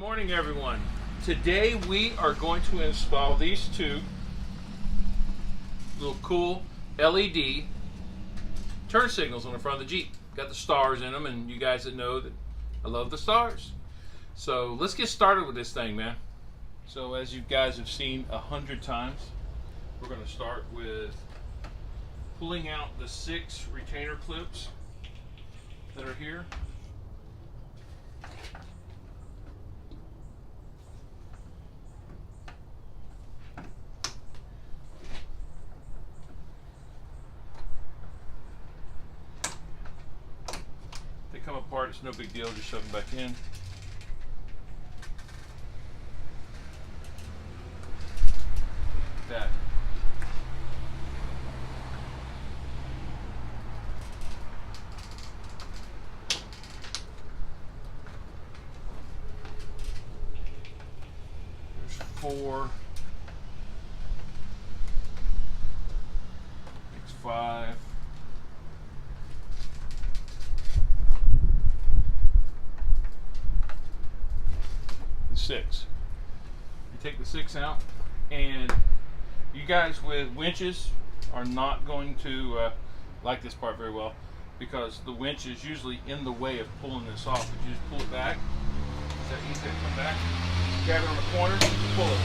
Morning, everyone. Today we are going to install these two little cool LED turn signals on the front of the Jeep. Got the stars in them, and you guys that know that I love the stars. So let's get started with this thing, man. So as you guys have seen 100 times, we're going to start with pulling out the 6 retainer clips that are here. Come apart, it's no big deal, just shove them back in. That. There's 4. It's 5. 6. You take the 6 out, and you guys with winches are not going to like this part very well, because the winch is usually in the way of pulling this off. But you just pull it back. Is that easy to come back? Grab it on the corner, pull it.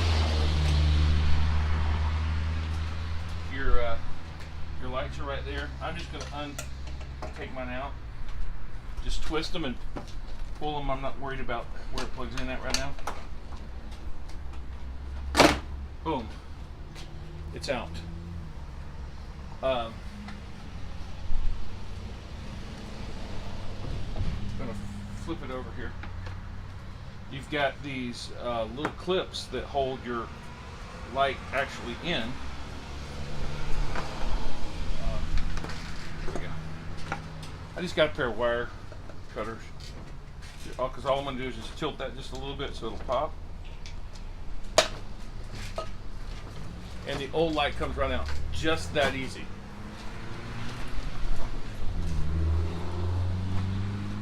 Your lights are right there. I'm just going to take mine out. Just twist them and pull them. I'm not worried about where it plugs in at right now. Boom. It's out. I'm going to flip it over here. You've got these little clips that hold your light actually in. Here we go. I just got a pair of wire cutters, because all I'm going to do is just tilt that just a little bit so it'll pop. And the old light comes right out. Just that easy.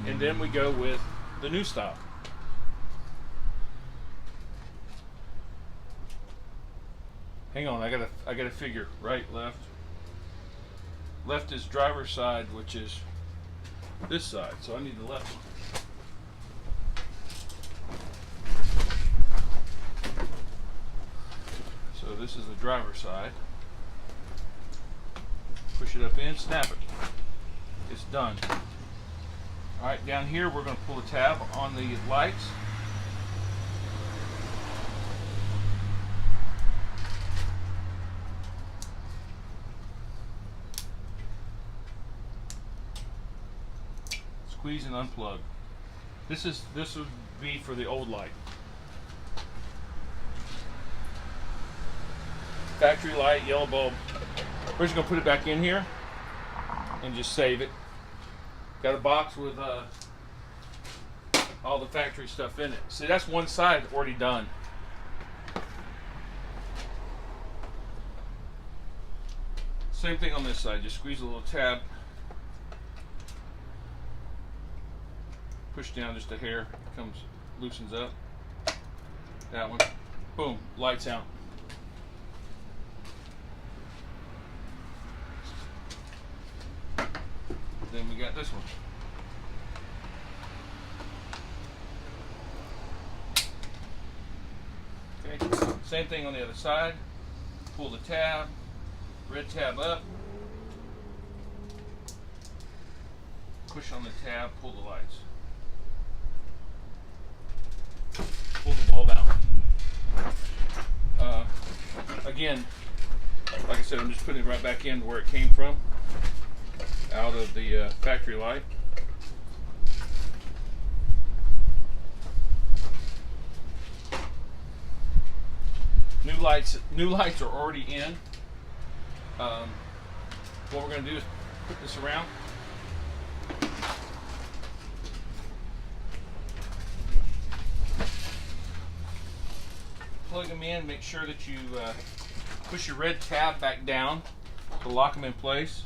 And then we go with the new style. Hang on, I gotta figure right, left. Left is driver's side, which is this side, so I need the left one. So this is the driver's side. Push it up in, snap it. It's done. Alright, down here we're going to pull the tab on the lights. Squeeze and unplug. This would be for the old light. Factory light, yellow bulb. We're just gonna put it back in here and just save it. Got a box with all the factory stuff in it. See, that's one side already done. Same thing on this side. Just squeeze a little tab. Push down just a hair. It comes, loosens up. That one. Boom. Lights out. Then we got this one. Okay, same thing on the other side. Pull the tab, red tab up, push on the tab, pull the lights. Pull the bulb out. Again, like I said, I'm just putting it right back in where it came from. Out of the factory light. New lights are already in. What we're going to do is put this around. Plug them in. Make sure that you push your red tab back down to lock them in place.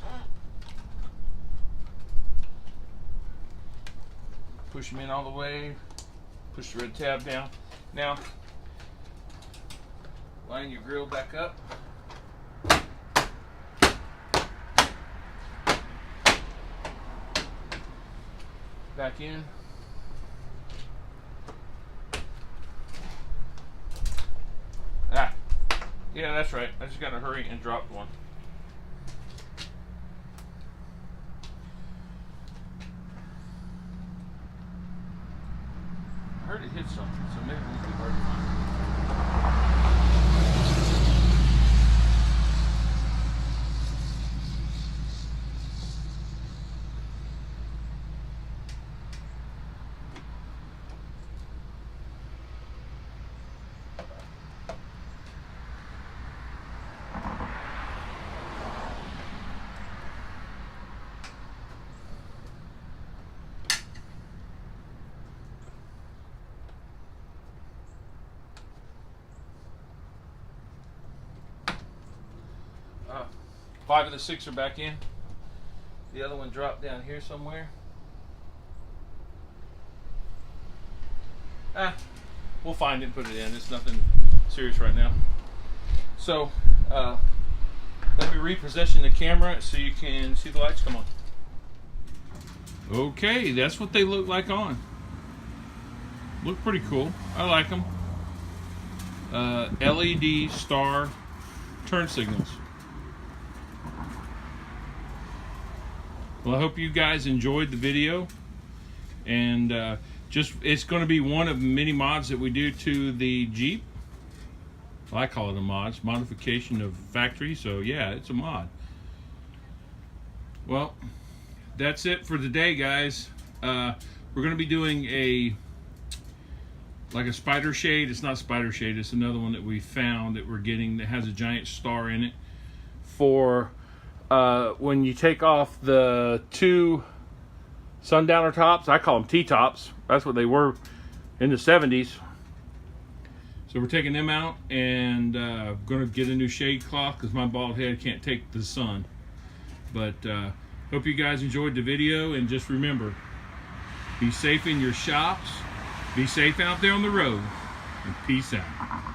Push them in all the way, Push the red tab down. Now, line your grill back up. Back in. Ah, yeah, that's right. I just gotta hurry and drop one. I heard it hit something, so maybe it won't be hard to find. Five of the six are back in. The other one dropped down here somewhere. We'll find it and put it in. It's nothing serious right now. So, let me reposition the camera so you can see the lights. Come on. Okay, that's what they look like on. Look pretty cool. I like them. LED star turn signals. Well, I hope you guys enjoyed the video, and it's going to be one of many mods that we do to the Jeep. Well, I call it a modification of factory, so yeah, it's a mod. Well, that's it for today, guys. We're going to be doing like a spider shade. It's not spider shade, it's another one that we found that we're getting that has a giant star in it for when you take off the two sundowner tops. I call them T-tops. That's what they were in the 70s. So we're taking them out and going to get a new shade cloth because my bald head can't take the sun. But hope you guys enjoyed the video, and just remember, be safe in your shops, be safe out there on the road, and peace out.